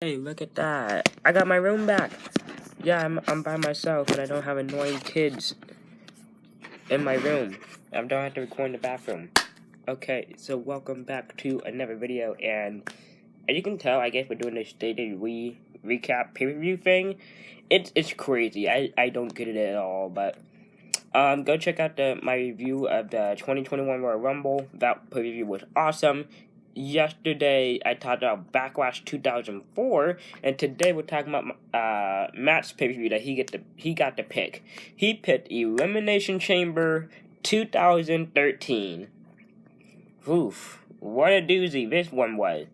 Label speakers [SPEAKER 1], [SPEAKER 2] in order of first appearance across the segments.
[SPEAKER 1] Hey, look at that. I got my room back. Yeah, I'm by myself and I don't have annoying kids in my room. I don't have to record in the bathroom. Okay, so welcome back to another video, and as you can tell, I guess we're doing this daily recap pay-per-view thing. It's crazy. I don't get it at all, but go check out my review of the 2021 Royal Rumble. That pay-per-view was awesome. Yesterday, I talked about Backlash 2004, and today we're talking about Matt's pay-per-view that he got to pick. He picked Elimination Chamber 2013. Oof, what a doozy this one was.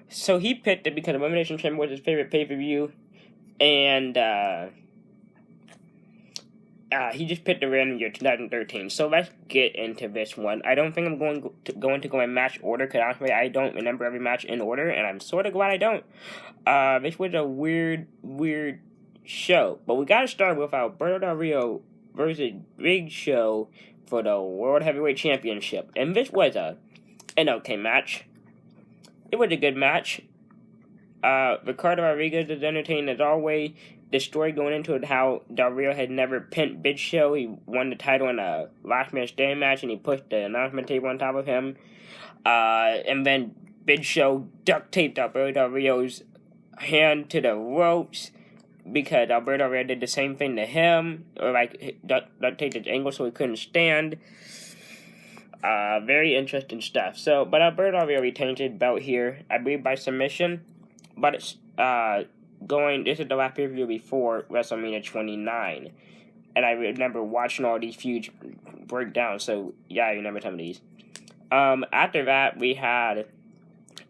[SPEAKER 1] So he picked it because Elimination Chamber was his favorite pay-per-view, and he just picked a random year, 2013. So let's get into this one. I don't think I'm going to go in match order, because honestly, I don't remember every match in order, and I'm sort of glad I don't. This was a weird show. But we got to start with Alberto Del Rio versus Big Show for the World Heavyweight Championship. And this was an okay match. It was a good match. Ricardo Rodriguez is entertaining as always. The story going into it, how Del Rio had never pinned Big Show. He won the title in a last man standing match, and he pushed the announcement table on top of him. And then Big Show duct taped Alberto Del Rio's hand to the ropes, because Alberto Del Rio did the same thing to him, or like duct taped his ankle so he couldn't stand. Very interesting stuff. So, but Alberto Del Rio retains his belt here, I believe by submission. But it's this is the last pay-per-view before WrestleMania 29. And I remember watching all these feuds break down, so yeah, I remember some of these. After that, we had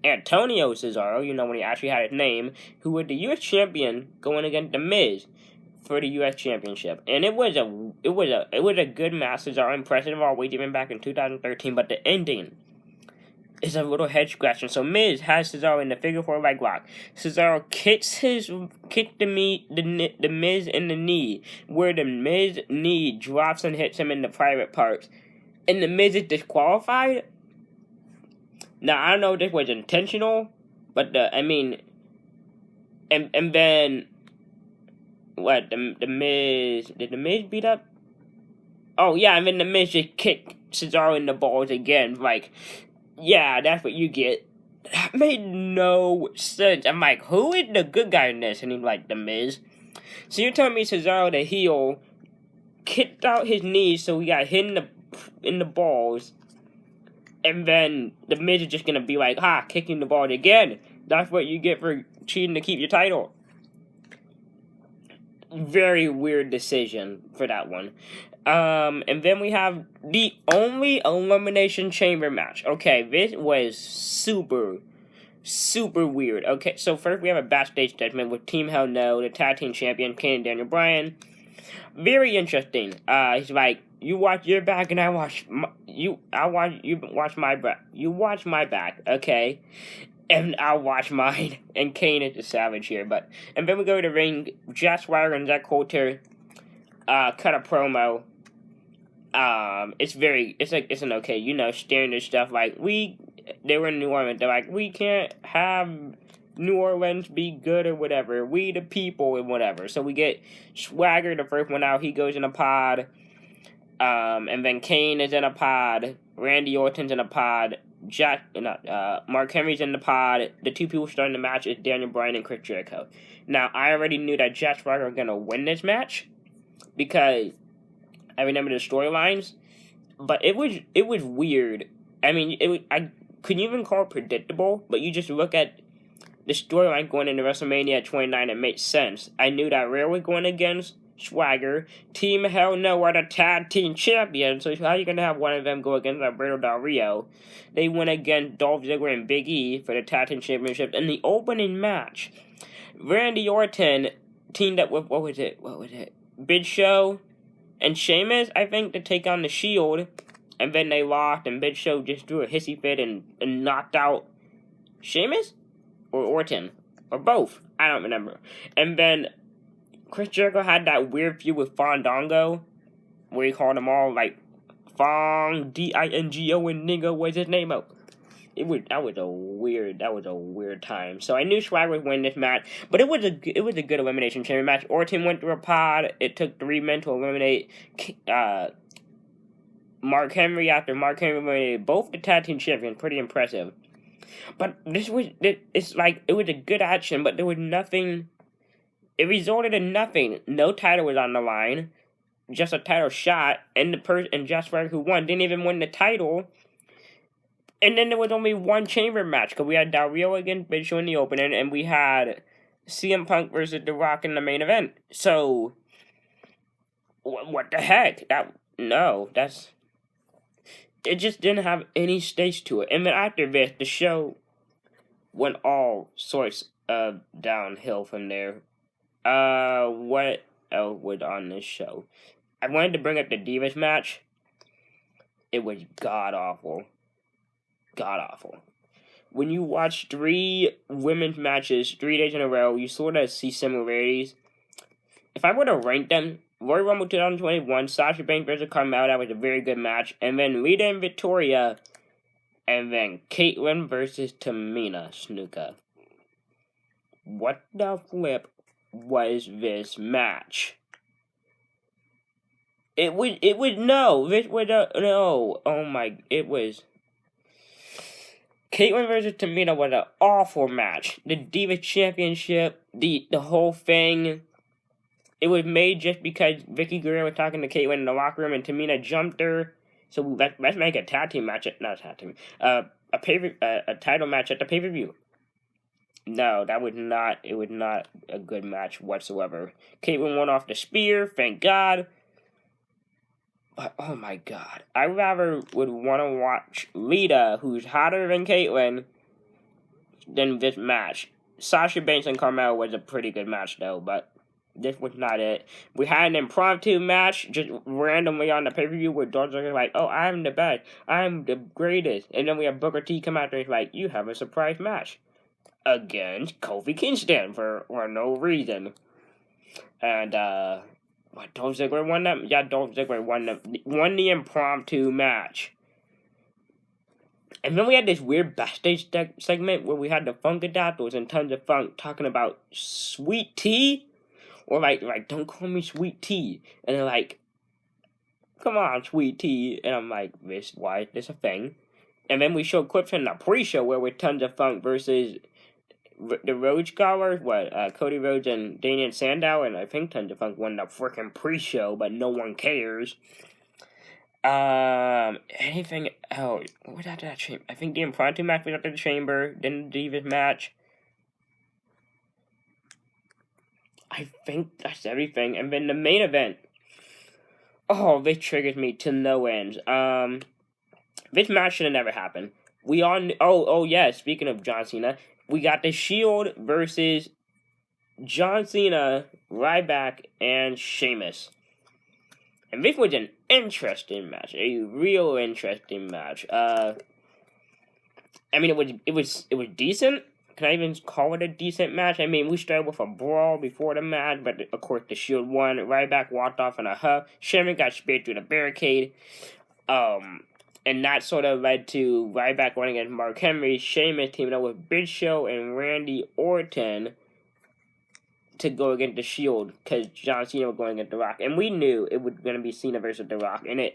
[SPEAKER 1] Antonio Cesaro, when he actually had his name, who was the U.S. champion going against The Miz for the U.S. Championship. And it was a good match. Cesaro impressive always, even back in 2013, but the ending is a little head scratching. So Miz has Cesaro in the figure 4 leg lock. Cesaro kicks the Miz in the knee, where the Miz knee drops and hits him in the private parts, and the Miz is disqualified. Now I don't know if this was intentional, but and then what? The Miz, did the Miz beat up? Oh yeah, and then the Miz just kicked Cesaro in the balls again, like. Yeah, that's what you get. That made no sense. I'm like, who is the good guy in this? And he's like, The Miz. So you're telling me Cesaro, the heel, kicked out his knees, so he got hit in the balls, and then The Miz is just gonna be like, kicking the balls again. That's what you get for cheating to keep your title. Very weird decision for that one. And then we have the only Elimination Chamber match. Okay, this was super weird. Okay, so first we have a backstage segment with Team Hell No, the tag team champion, Kane and Daniel Bryan. Very interesting. He's like, you watch your back and I watch my back. You watch my back, okay? And I'll watch mine. And Kane is the savage here, and then we go to the ring. Jack Swagger and Zach Coulter cut a promo. It's an okay, standard stuff. Like, they were in New Orleans. They're like, we can't have New Orleans be good or whatever. We the people and whatever. So we get Swagger, the first one out. He goes in a pod. And then Kane is in a pod. Randy Orton's in a pod. Mark Henry's in the pod. The two people starting the match is Daniel Bryan and Chris Jericho. Now, I already knew that Jack Swagger was going to win this match, because I remember the storylines, but it was weird. I mean, couldn't even call it predictable, but you just look at the storyline going into WrestleMania 29, it makes sense. I knew that Rhea was going against Swagger. Team Hell No are the tag team champions, so how are you going to have one of them go against Alberto Del Rio? They went against Dolph Ziggler and Big E for the tag team championship. In the opening match, Randy Orton teamed up with, what was it? Big Show and Sheamus, I think, to take on the Shield, and then they lost, and Big Show just threw a hissy fit and knocked out Sheamus? Or Orton? Or both? I don't remember. And then Chris Jericho had that weird feud with Fandango, where he called them all, like, Fong, D-I-N-G-O, and Nigga was his name out. that was a weird time. So I knew Swag would win this match, but it was a good elimination chamber match. Orton went through a pod. It took 3 men to eliminate Mark Henry after Mark Henry eliminated both the tag team champions. Pretty impressive. But it was a good action, but there was nothing. It resulted in nothing. No title was on the line. Just a title shot, and Josh Swagger, who won, didn't even win the title. And then there was only one chamber match, because we had Del Rio against Big Show in the opening, and we had CM Punk versus The Rock in the main event. So, what the heck? It just didn't have any stakes to it. And then after this, the show went all sorts of downhill from there. What else was on this show? I wanted to bring up the Divas match. It was god-awful. God-awful. When you watch 3 women's matches 3 days in a row, you sort of see similarities. If I were to rank them, Royal Rumble 2021, Sasha Banks versus Carmella, that was a very good match. And then Lita and Victoria. And then Caitlyn versus Tamina Snuka. What the flip was this match? It was Caitlyn versus Tamina was an awful match. The Diva Championship, the whole thing, it was made just because Vicky Guerrero was talking to Caitlyn in the locker room and Tamina jumped her. So let's make a tag team match, not a tag team, a title match at the pay-per-view. No, it was not a good match whatsoever. Caitlyn won off the spear, thank God. But, oh my God, I rather would want to watch Lita, who's hotter than Caitlyn, than this match. Sasha Banks and Carmella was a pretty good match, though, but this was not it. We had an impromptu match, just randomly on the pay-per-view, where Dolph Ziggler was like, oh, I'm the best, I'm the greatest. And then we have Booker T come out there and he's like, you have a surprise match against Kofi Kingston for no reason. And, Dolph Ziggler won that? Yeah, Dolph Ziggler won the impromptu match. And then we had this weird backstage segment where we had the Funkadactyls and Tons of Funk talking about sweet tea. Or like, don't call me sweet tea. And they're like, come on, sweet tea. And I'm like, why is this a thing? And then we showed clips in the pre-show where we're Tons of Funk versus the Rhodes Scholars, Cody Rhodes and Damian Sandow, and I think Tons of Funk won the freaking pre-show, but no one cares. Anything else? What was after that chamber? I think the impromptu match was after the chamber, then the Divas match. I think that's everything. And then the main event. Oh, this triggers me to no ends. This match should have never happened. We all yeah, speaking of John Cena, we got the Shield versus John Cena, Ryback, and Sheamus. And this was an interesting match, a real interesting match. I mean, it was decent. Can I even call it a decent match? I mean, we started with a brawl before the match, but of course the Shield won. Ryback walked off in a huff. Sheamus got speared through the barricade. And that sort of led to Ryback winning against Mark Henry. Sheamus teaming up with Big Show and Randy Orton to go against the Shield, because John Cena was going against The Rock. And we knew it was going to be Cena versus The Rock. And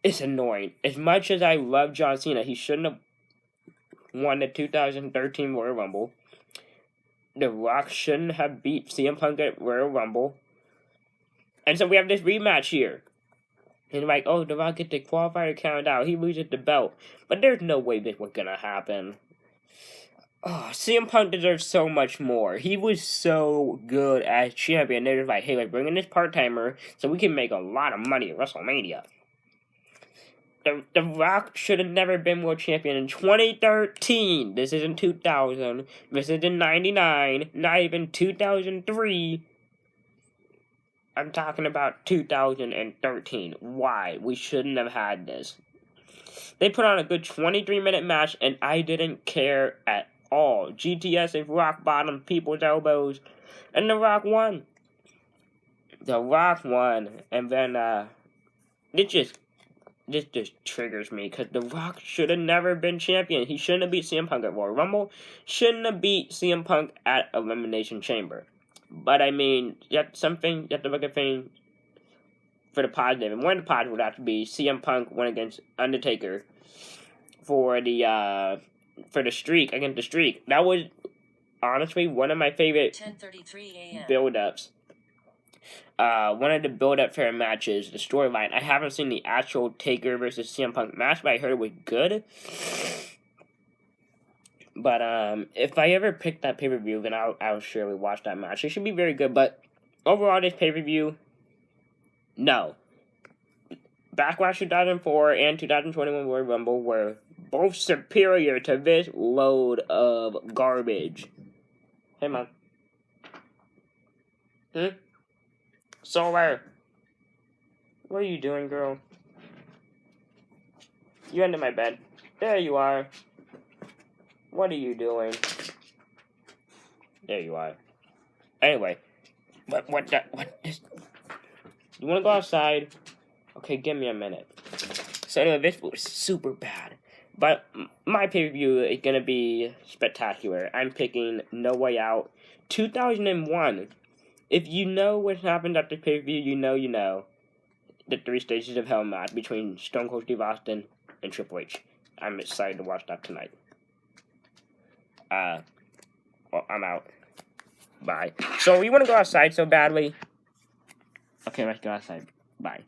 [SPEAKER 1] it's annoying. As much as I love John Cena, he shouldn't have won the 2013 Royal Rumble. The Rock shouldn't have beat CM Punk at Royal Rumble. And so we have this rematch here. And like, oh, The Rock gets the qualifier count out. He loses the belt. But there's no way this was going to happen. Oh, CM Punk deserves so much more. He was so good as champion. They're just like, hey, let's bring in this part-timer so we can make a lot of money at WrestleMania. The Rock should have never been world champion in 2013. This isn't 2000. This isn't 99. Not even 2003. I'm talking about 2013. Why? We shouldn't have had this. They put on a good 23-minute match, and I didn't care at all. GTS is rock bottom, people's elbows, and The Rock won. The Rock won, and then, it just this just triggers me because The Rock should have never been champion. He shouldn't have beat CM Punk at Royal Rumble. Shouldn't have beat CM Punk at Elimination Chamber. But I mean, you have to look at things for the positive. And one of the positives would have to be CM Punk went against Undertaker for the streak, against the streak. That was honestly one of my favorite
[SPEAKER 2] 10:33 a.m.
[SPEAKER 1] build-ups. One of the build-up fair matches, the storyline. I haven't seen the actual Taker versus CM Punk match, but I heard it was good. But if I ever pick that pay-per-view, then I'll surely watch that match. It should be very good. But overall, this pay-per-view, no. Backlash 2004 and 2021 Royal Rumble were both superior to this load of garbage. Hey, man. Solar. What are you doing, girl? You under my bed. There you are. What are you doing? There you are. Anyway. What is... You wanna go outside? Okay, give me a minute. So anyway, this was super bad. But my pay-per-view is gonna be spectacular. I'm picking No Way Out 2001. If you know what happened at the pay-per-view, you know. The 3 Stages of Hell match between Stone Cold Steve Austin and Triple H. I'm excited to watch that tonight. Well, I'm out. Bye. So, you want to go outside so badly? Okay, let's go outside. Bye.